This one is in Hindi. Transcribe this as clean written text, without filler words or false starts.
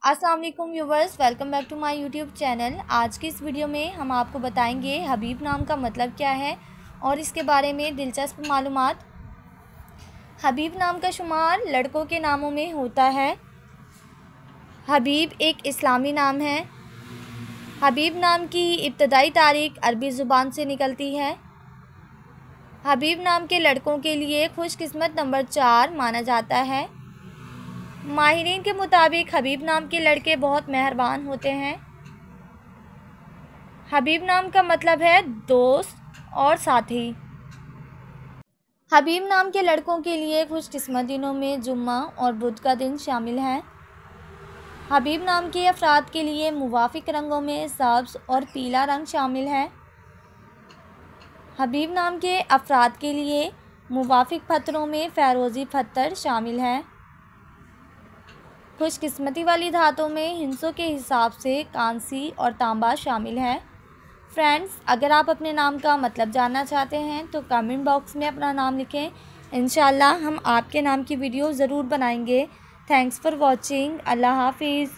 अस्सलाम वालेकुम viewers, welcome back to my YouTube channel. आज की इस वीडियो में हम आपको बताएंगे हबीब नाम का मतलब क्या है और इसके बारे में दिलचस्प मालूमात। हबीब नाम का शुमार लड़कों के नामों में होता है। हबीब एक इस्लामी नाम है। हबीब नाम की इब्तदाई तारीख अरबी ज़ुबान से निकलती है। हबीब नाम के लड़कों के लिए खुशकिस्मत नंबर 4 माना जाता है। माहिरीन के मुताबिक हबीब नाम के लड़के बहुत मेहरबान होते हैं। हबीब नाम का मतलब है दोस्त और साथी। हबीब नाम के लड़कों के लिए खुशकिस्मत दिनों में जुम्मा और बुध का दिन शामिल है। हबीब नाम के अफराद के लिए मुवाफिक रंगों में सब्ज़ और पीला रंग शामिल है। हबीब नाम के अफराद के लिए मुवाफिक पत्थरों में फ़ैरोज़ी पत्थर शामिल है। खुशकिस्मती वाली धातों में हिंसों के हिसाब से कांसी और तांबा शामिल है। फ्रेंड्स, अगर आप अपने नाम का मतलब जानना चाहते हैं तो कमेंट बॉक्स में अपना नाम लिखें। इंशाल्लाह हम आपके नाम की वीडियो ज़रूर बनाएंगे। Thanks for watching. अल्लाह हाफिज़।